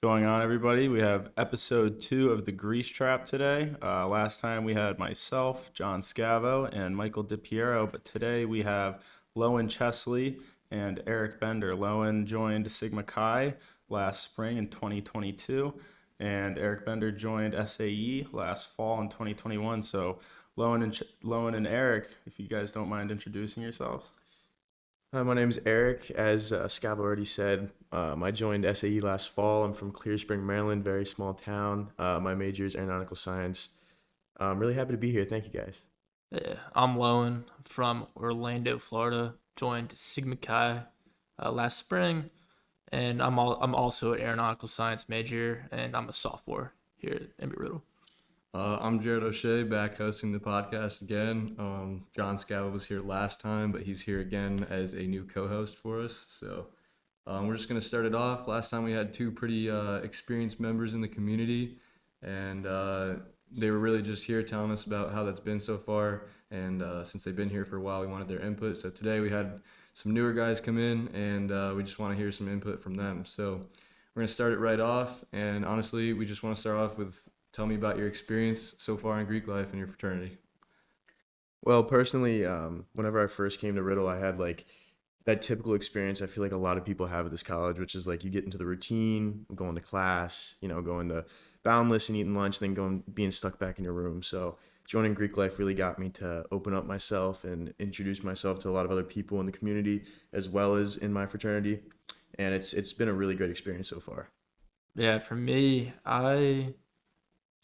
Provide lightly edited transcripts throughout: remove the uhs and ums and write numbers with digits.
Going on, everybody? We have episode 2 of the Grease Trap today. Last time we had myself, John Scavo, and Michael DiPiero, but today we have Lowen Chesley and Eric Bender. Lowen joined Sigma Chi last spring in 2022, and Eric Bender joined SAE last fall in 2021. So, Lowen and Eric, if you guys don't mind introducing yourselves. Hi, my name's Eric. As Scavo already said, I joined SAE last fall. I'm from Clear Spring, Maryland, very small town. My major is aeronautical science. I'm really happy to be here. Thank you, guys. Yeah, I'm Lowen from Orlando, Florida. Joined Sigma Chi last spring, and I'm also an aeronautical science major, and I'm a sophomore here at Embry-Riddle. I'm Jared O'Shea, back hosting the podcast again. John Scavo was here last time, but he's here again as a new co-host for us. So we're just going to start it off. Last time we had two pretty experienced members in the community, and they were really just here telling us about how that's been so far. And since they've been here for a while, we wanted their input. So today we had some newer guys come in, and we just want to hear some input from them. So we're going to start it right off. And honestly, we just want to start off with tell me about your experience so far in Greek life and your fraternity. Well, personally, whenever I first came to Riddle, I had that typical experience I feel like a lot of people have at this college, which is like you get into the routine, going to class, going to Boundless and eating lunch, then being stuck back in your room. So joining Greek life really got me to open up myself and introduce myself to a lot of other people in the community as well as in my fraternity. And it's been a really great experience so far. Yeah, for me,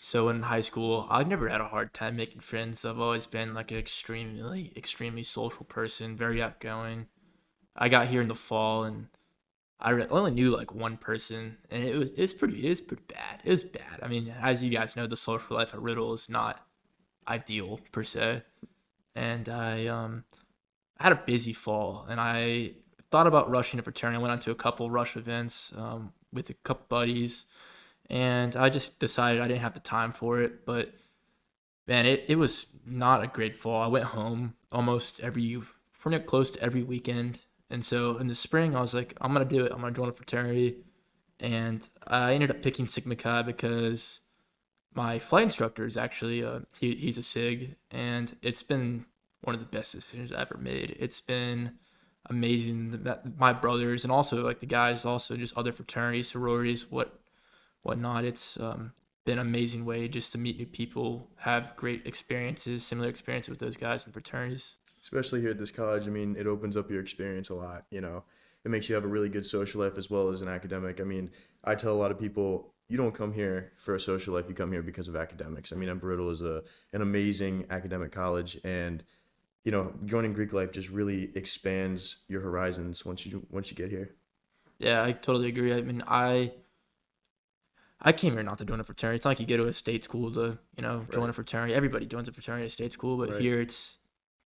so in high school, I've never had a hard time making friends. I've always been like an extremely social person, very outgoing. I got here in the fall, and only knew like one person, and it was pretty bad. It was bad. I mean, as you guys know, the social life at Riddle is not ideal per se, and I had a busy fall, and I thought about rushing a fraternity. I went on to a couple rush events with a couple buddies, and I just decided I didn't have the time for it. But man, it was not a great fall. I went home almost pretty close to every weekend. And so in the spring, I was like, I'm gonna do it. I'm gonna join a fraternity, and I ended up picking Sigma Chi because my flight instructor is actually he's a SIG, and it's been one of the best decisions I ever made. It's been amazing that my brothers and also like the guys, also just other fraternities, sororities, whatnot. It's been an amazing way just to meet new people, have great experiences, similar experiences with those guys in fraternities. Especially here at this college, I mean, it opens up your experience a lot, It makes you have a really good social life as well as an academic. I mean, I tell a lot of people, you don't come here for a social life, you come here because of academics. I mean, Embry-Riddle is an amazing academic college, and, joining Greek life just really expands your horizons once you get here. Yeah, I totally agree. I mean, I came here not to join a fraternity. It's not like you go to a state school to, join Right. a fraternity. Everybody joins a fraternity at state school, but Right. here it's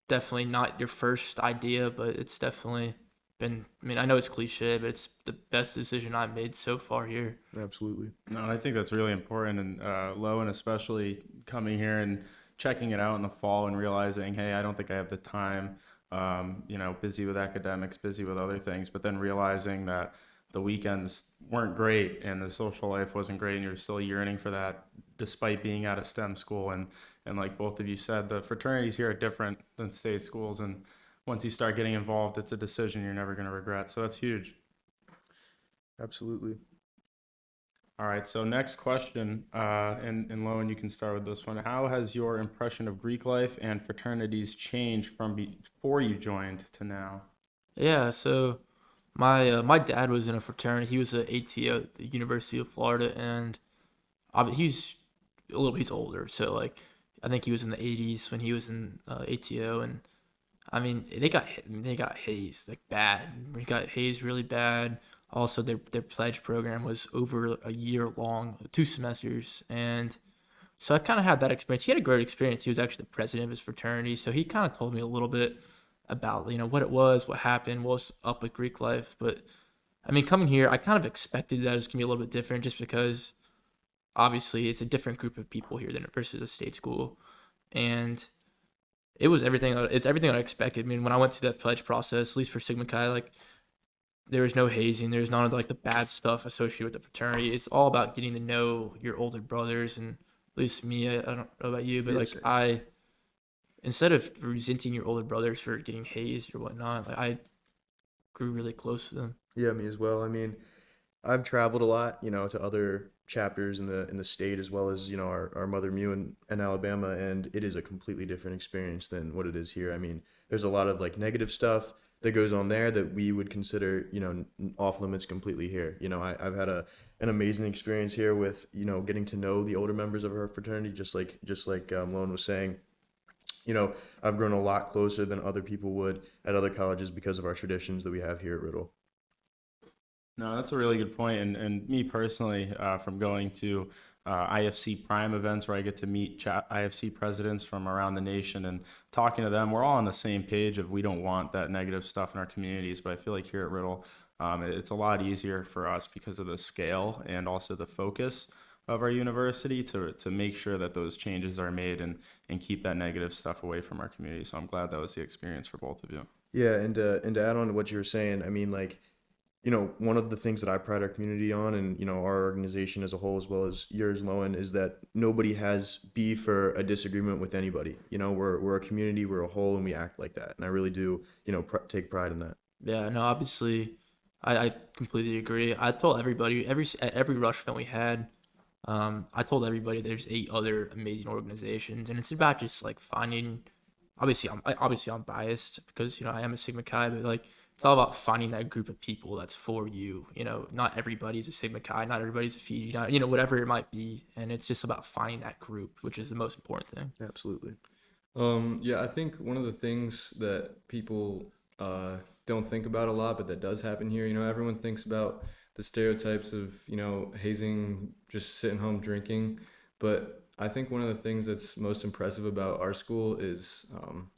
definitely not your first idea, but it's definitely been, I mean, I know it's cliche, but it's the best decision I've made so far here. Absolutely. No, I think that's really important, and Lowen especially coming here and checking it out in the fall and realizing, hey, I don't think I have the time. Busy with academics, busy with other things, but then realizing that the weekends weren't great and the social life wasn't great, and you're still yearning for that despite being at a STEM school. And like both of you said, the fraternities here are different than state schools, and once you start getting involved, it's a decision you're never going to regret. So that's huge. Absolutely. All right, so next question, and Lowen, you can start with this one. How has your impression of Greek life and fraternities changed from before you joined to now? Yeah, so my dad was in a fraternity. He was an ATO at the University of Florida, and he's older, so like I think he was in the 80s when he was in ATO, and I mean they got hazed like bad. They got hazed really bad. Also, their pledge program was over a year long, 2 semesters, and so I kind of had that experience. He had a great experience. He was actually the president of his fraternity, so he kind of told me a little bit about what it was, what happened, what was up with Greek life. But I mean, coming here, I kind of expected that it was gonna be a little bit different, just because obviously it's a different group of people here than versus a state school, and it's everything I expected. I mean, when I went through that pledge process, at least for Sigma Chi, like there was no hazing. There's none of like the bad stuff associated with the fraternity. It's all about getting to know your older brothers, and at least me, I don't know about you, but Yeah, like same. instead of resenting your older brothers for getting hazed or whatnot, like I grew really close to them. Yeah, me as well. I mean, I've traveled a lot, to other chapters in the state as well as, our Mother Mew in Alabama, and it is a completely different experience than what it is here. I mean, there's a lot of like negative stuff that goes on there that we would consider, off limits completely here. I've had an amazing experience here with, getting to know the older members of our fraternity, just like Lowen was saying. I've grown a lot closer than other people would at other colleges because of our traditions that we have here at Riddle. No, that's a really good point. And me personally, from going to IFC Prime events where I get to meet IFC presidents from around the nation and talking to them, we're all on the same page of we don't want that negative stuff in our communities. But I feel like here at Riddle, it's a lot easier for us because of the scale and also the focus of our university to make sure that those changes are made and keep that negative stuff away from our community. So I'm glad that was the experience for both of you. Yeah, and to add on to what you were saying, I mean, like, one of the things that I pride our community on, and our organization as a whole, as well as yours, Lowen, is that nobody has beef or a disagreement with anybody. We're a community, we're a whole, and we act like that. And I really do, take pride in that. Yeah, no, obviously, I completely agree. I told everybody at every rush event we had, I told everybody there's 8 other amazing organizations, and it's about just like finding. Obviously I'm biased because I am a Sigma Chi, but like it's all about finding that group of people that's for you. Not everybody's a Sigma Chi, not everybody's a Fiji, not whatever it might be, and it's just about finding that group, which is the most important thing. Absolutely. Yeah, I think one of the things that people don't think about a lot, but that does happen here, everyone thinks about the stereotypes of, hazing, just sitting home drinking. But I think one of the things that's most impressive about our school is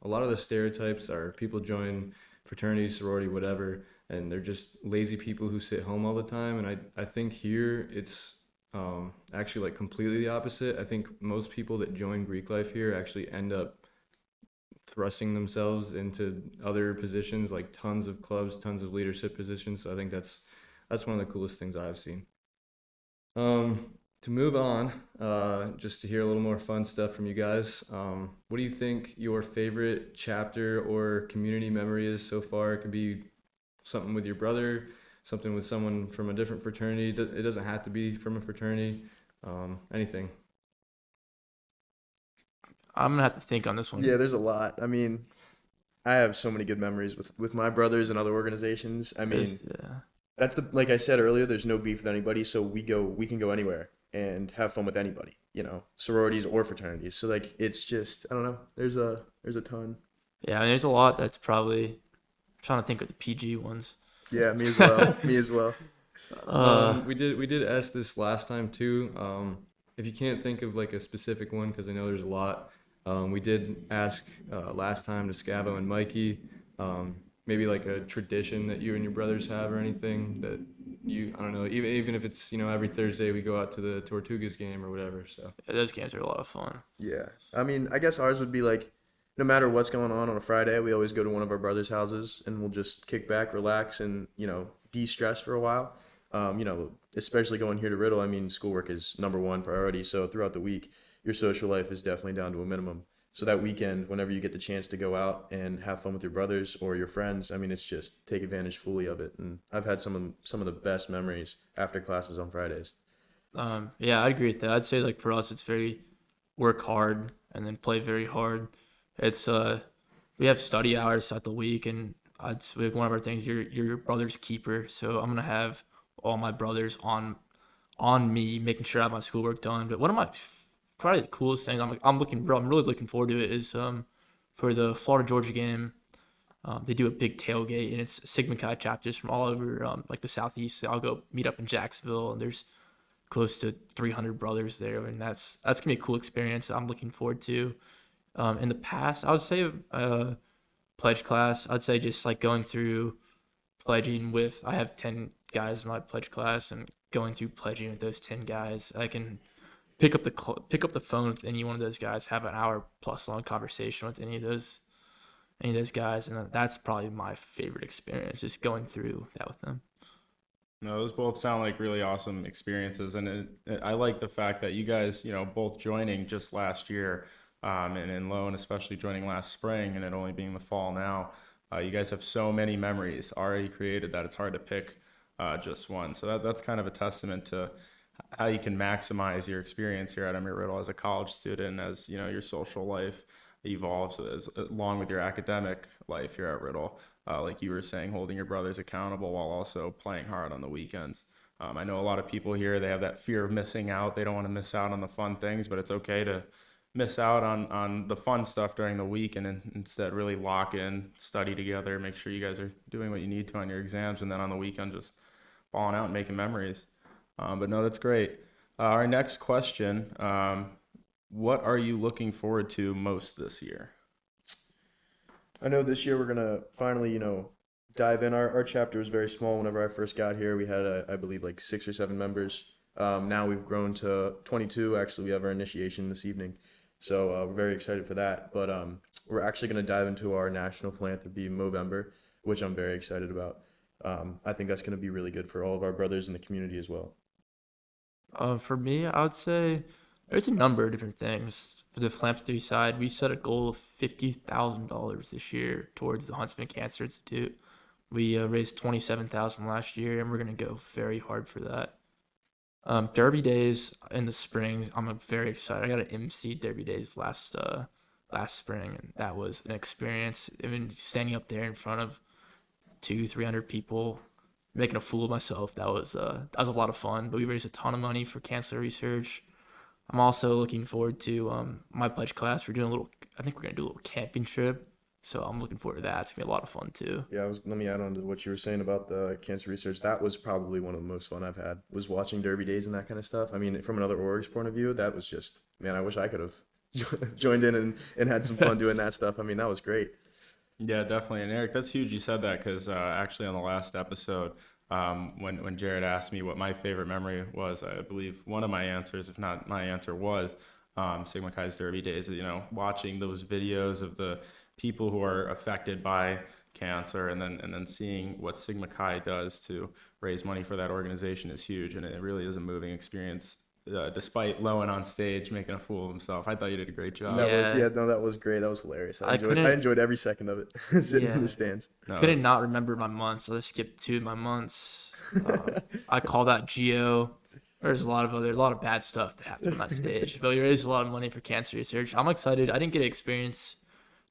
a lot of the stereotypes are people join fraternity, sorority, whatever, and they're just lazy people who sit home all the time. And I think here it's actually like completely the opposite. I think most people that join Greek life here actually end up thrusting themselves into other positions, like tons of clubs, tons of leadership positions. So I think that's one of the coolest things I've seen. To move on, just to hear a little more fun stuff from you guys, what do you think your favorite chapter or community memory is so far? It could be something with your brother, something with someone from a different fraternity. It doesn't have to be from a fraternity. Anything. I'm gonna have to think on this one. Yeah, there's a lot. I mean, I have so many good memories with my brothers and other organizations. I mean, that's like I said earlier, there's no beef with anybody, so we can go anywhere and have fun with anybody, sororities or fraternities. So like it's just, I don't know, there's a ton. Yeah, I mean, there's a lot that's probably, I'm trying to think of the PG ones. Yeah, me as well. Me as well. We did ask this last time too. If you can't think of like a specific one, because I know there's a lot, we did ask last time to Scavo and Mikey, maybe like a tradition that you and your brothers have or anything that I don't know, even if it's, every Thursday we go out to the Tortugas game or whatever. So yeah, those games are a lot of fun. Yeah. I mean, I guess ours would be like, no matter what's going on a Friday, we always go to one of our brothers' houses and we'll just kick back, relax, and, de-stress for a while. Especially going here to Riddle, I mean, schoolwork is number one priority. So throughout the week, your social life is definitely down to a minimum. So that weekend, whenever you get the chance to go out and have fun with your brothers or your friends, I mean, it's just take advantage fully of it. And I've had some of the best memories after classes on Fridays. Yeah, I agree with that. I'd say like for us, it's very work hard and then play very hard. It's we have study hours throughout the week, and it's like one of our things. You're your brother's keeper, so I'm gonna have all my brothers on me, making sure I have my schoolwork done. But one of my probably the coolest things I'm really looking forward to it is for the Florida Georgia game. They do a big tailgate, and it's Sigma Chi chapters from all over like the Southeast. So I'll go meet up in Jacksonville, and there's close to 300 brothers there, and that's gonna be a cool experience I'm looking forward to. In the past, I would say pledge class. I'd say just like going through pledging with. I have 10 guys in my pledge class, and going through pledging with those 10 guys, I can pick up the phone with any one of those guys, have an hour plus long conversation with any of those any of those guys, and that's probably my favorite experience, just going through that with them. No, those both sound like really awesome experiences, and I like the fact that you guys, both joining just last year, and Lowen especially joining last spring, and it only being the fall now. You guys have so many memories already created that it's hard to pick just one. So that's kind of a testament to how you can maximize your experience here at Embry-Riddle as a college student, as your social life evolves along with your academic life here at Riddle. Like you were saying, holding your brothers accountable while also playing hard on the weekends. I know a lot of people here, they have that fear of missing out. They don't want to miss out on the fun things, but it's okay to miss out on the fun stuff during the week and instead really lock in, study together, make sure you guys are doing what you need to on your exams, and then on the weekend just balling out and making memories. But no, that's great. Our next question, what are you looking forward to most this year? I know this year we're gonna finally, dive in. Our chapter was very small whenever I first got here. We had, I believe, like 6 or 7 members. Now we've grown to 22. Actually, we have our initiation this evening, so we're very excited for that. But we're actually gonna dive into our National Philanthropy Movember, which I'm very excited about. I think that's gonna be really good for all of our brothers in the community as well. For me, I would say there's a number of different things. For the philanthropy side, we set a goal of $50,000 this year towards the Huntsman Cancer Institute. We raised $27,000 last year, and we're gonna go very hard for that. Derby Days in the spring, I'm very excited. I got an MC Derby Days last spring, and that was an experience. I mean, standing up there in front of 200-300 people, making a fool of myself. That was a lot of fun. But we raised a ton of money for cancer research. I'm also looking forward to my pledge class. I think we're gonna do a little camping trip. So I'm looking forward to that. It's gonna be a lot of fun too. Yeah, let me add on to what you were saying about the cancer research. That was probably one of the most fun I've had, was watching Derby Days and that kind of stuff. I mean, from another org's point of view, that was just, man, I wish I could have joined in and had some fun doing that stuff. I mean, that was great. Yeah, definitely. And Eric, that's huge you said that, because actually on the last episode, when Jared asked me what my favorite memory was, I believe one of my answers, if not my answer, was Sigma Chi's Derby Days. Watching those videos of the people who are affected by cancer, and then seeing what Sigma Chi does to raise money for that organization is huge, and it really is a moving experience. Despite Lowen on stage making a fool of himself, I thought you did a great job. That was great. That was hilarious. I enjoyed every second of it, sitting in the stands. No, couldn't not remember my months. So I skipped 2 of my months. I call that Geo. There's a lot of bad stuff that happened on that stage, but we raised a lot of money for cancer research. I'm excited. I didn't get to experience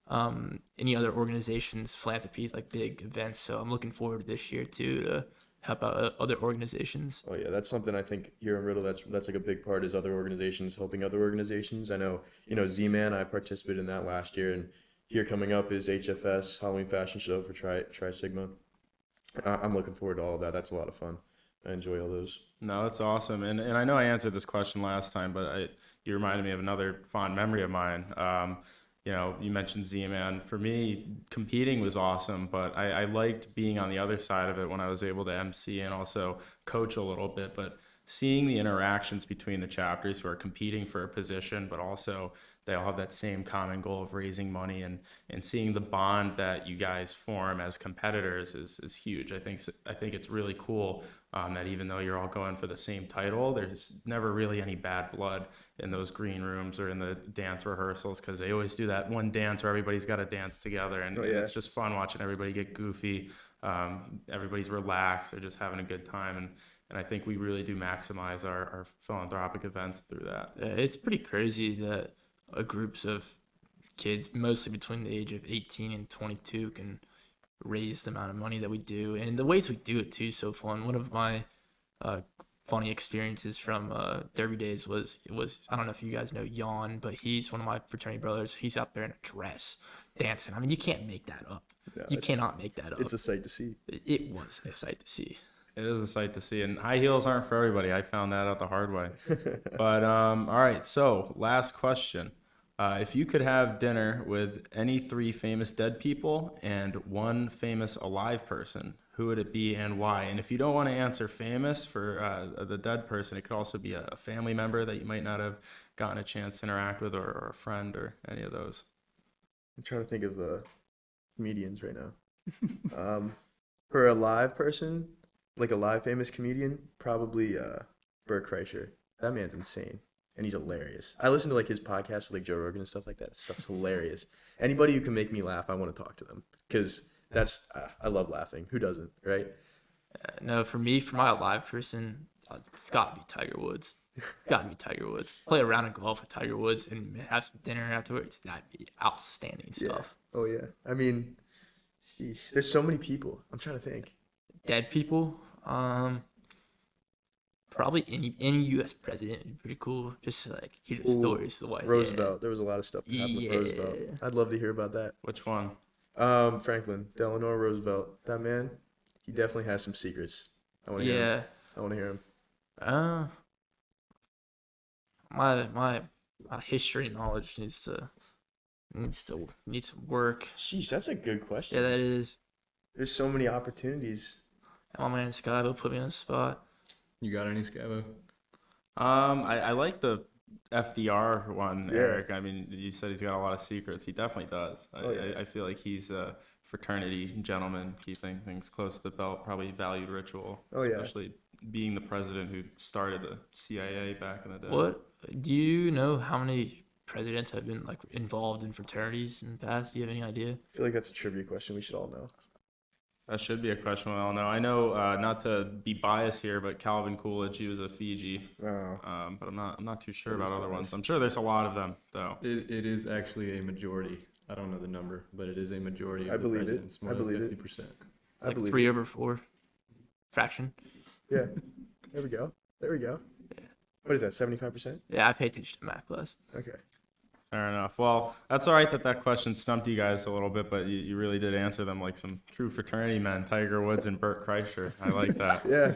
any other organizations' philanthropies, like big events, so I'm looking forward to this year too, to help out other organizations. Oh yeah, that's something I think here in Riddle that's like a big part, is other organizations helping other organizations. I know, Z-Man, I participated in that last year, and here coming up is HFS, Halloween Fashion Show for Tri Sigma. I'm looking forward to all of that. That's a lot of fun. I enjoy all those. No, that's awesome. And I know I answered this question last time, but you reminded me of another fond memory of mine. You mentioned Z-Man. For me, competing was awesome, but I liked being on the other side of it when I was able to MC and also coach a little bit. But seeing the interactions between the chapters who are competing for a position, but also they all have that same common goal of raising money, and seeing the bond that you guys form as competitors is huge. I think it's really cool that even though you're all going for the same title, there's never really any bad blood in those green rooms or in the dance rehearsals, because they always do that one dance where everybody's got to dance together, and it's just fun watching everybody get goofy. Everybody's relaxed, they're just having a good time, and I think we really do maximize our philanthropic events through that. Yeah, it's pretty crazy that groups of kids, mostly between the age of 18 and 22, can raise the amount of money that we do, and the ways we do it too, so fun. One of my funny experiences from Derby Days was I don't know if you guys know Jan, but he's one of my fraternity brothers. He's out there in a dress dancing. I mean, you can't make that up. No, you cannot make that up. It's a sight to see. It was a sight to see. It is a sight to see, and high heels aren't for everybody. I found that out the hard way. But all right, so last question. If you could have dinner with any 3 famous dead people and 1 famous alive person, who would it be and why? And if you don't want to answer famous for the dead person, it could also be a family member that you might not have gotten a chance to interact with, or a friend, or any of those. I'm trying to think of comedians right now. For a live person, like a live famous comedian, probably Bert Kreischer. That man's insane, and he's hilarious. I listen to like his podcast with like Joe Rogan and stuff like that. That stuff's hilarious. Anybody who can make me laugh, I want to talk to them because that's I love laughing. Who doesn't, right? No, for me, for my live person, it's got to be Tiger Woods. Got to be Tiger Woods. Play a round of golf with Tiger Woods and have some dinner afterwards. That'd be outstanding stuff. Yeah. Oh yeah. I mean, sheesh. There's so many people. I'm trying to think. Dead people, probably any U.S. president would be pretty cool. Just to, like, hear the stories. The way Roosevelt. There was a lot of stuff that happened with Roosevelt. I'd love to hear about that. Which one? Franklin Delano Roosevelt. That man, he definitely has some secrets. I want to hear him. I want to hear him. My history knowledge needs some work. Jeez, that's a good question. Yeah, that is. There's so many opportunities. My man Scavo put me on the spot. You got any, Scavo? I like the FDR one, Yeah. Eric. I mean, you said he's got a lot of secrets. He definitely does. I feel like he's a fraternity gentleman, keeping things close to the belt, probably valued ritual, especially being the president who started the CIA back in the day. What do you know? How many presidents have been like involved in fraternities in the past? Do you have any idea? I feel like that's a trivia question we should all know. That should be a question we all know. I know, not to be biased here, but Calvin Coolidge, he was a Fiji. Oh. But I'm not too sure about other ones. I'm sure there's a lot of them, though. It is actually a majority. I don't know the number, but it is a majority I of the believe it. presidents. I believe it. 50%. Like believe 3/4 fraction. Yeah. There we go. What is that, 75%? Yeah, I pay attention to math class. Okay. Fair enough. Well, that's all right that question stumped you guys a little bit, but you really did answer them like some true fraternity men, Tiger Woods and Bert Kreischer. I like that. Yeah.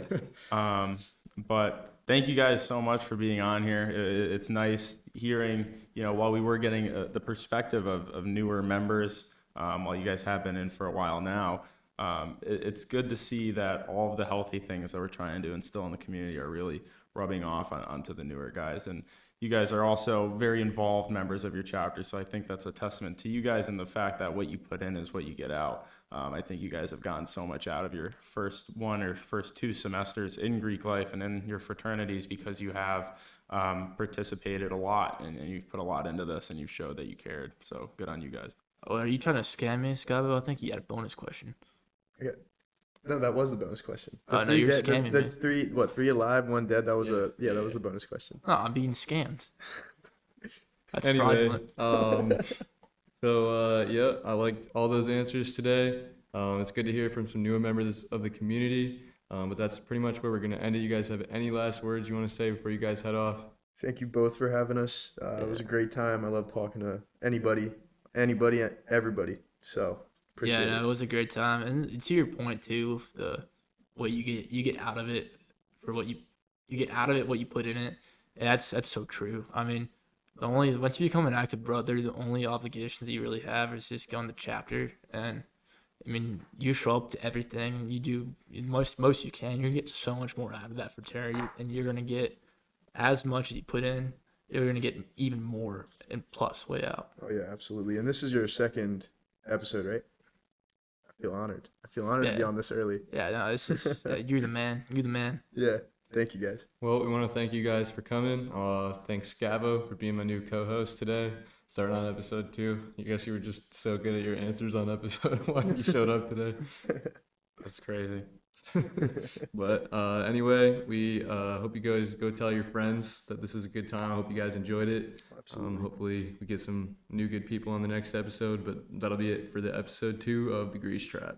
But thank you guys so much for being on here. It's nice hearing, while we were getting the perspective of newer members, while you guys have been in for a while now, it's good to see that all of the healthy things that we're trying to instill in the community are really rubbing off onto the newer guys. And you guys are also very involved members of your chapter, so I think that's a testament to you guys and the fact that what you put in is what you get out. I think you guys have gotten so much out of your first two semesters in Greek life and in your fraternities because you have participated a lot and you've put a lot into this and you showed that you cared. So good on you guys. Oh, are you trying to scam me, Scavo? I think you had a bonus question. Okay. No, that was the bonus question. Oh, no, you're scamming me. That's three alive, one dead. That was that was the bonus question. No, I'm being scammed. That's Anyway, fraudulent. I liked all those answers today. It's good to hear from some newer members of the community. But that's pretty much where we're going to end it. You guys have any last words you want to say before you guys head off? Thank you both for having us. It was a great time. I love talking to anybody, everybody. So appreciate it. It was a great time. And to your point too, with what you get out of it for what you get out of it, what you put in it. And that's so true. I mean, once you become an active brother, the only obligations that you really have is just going to chapter. And I mean, you show up to everything and you do most you can. You're gonna get so much more out of that fraternity, and you're gonna get as much as you put in. You're gonna get even more and plus way out. Oh yeah, absolutely. And this is your second episode, right? I feel honored to be on this early. Yeah, no, this is you're the man. You're the man. Yeah. Thank you guys. Well, we want to thank you guys for coming. Thanks, Scavo, for being my new co-host today. Starting on episode 2. I guess you were just so good at your answers on episode 1 you showed up today. That's crazy. But anyway, we hope you guys go tell your friends that this is a good time. I hope you guys enjoyed it. Absolutely. Hopefully we get some new good people on the next episode. But that'll be it for the episode 2 of The Grease Trap.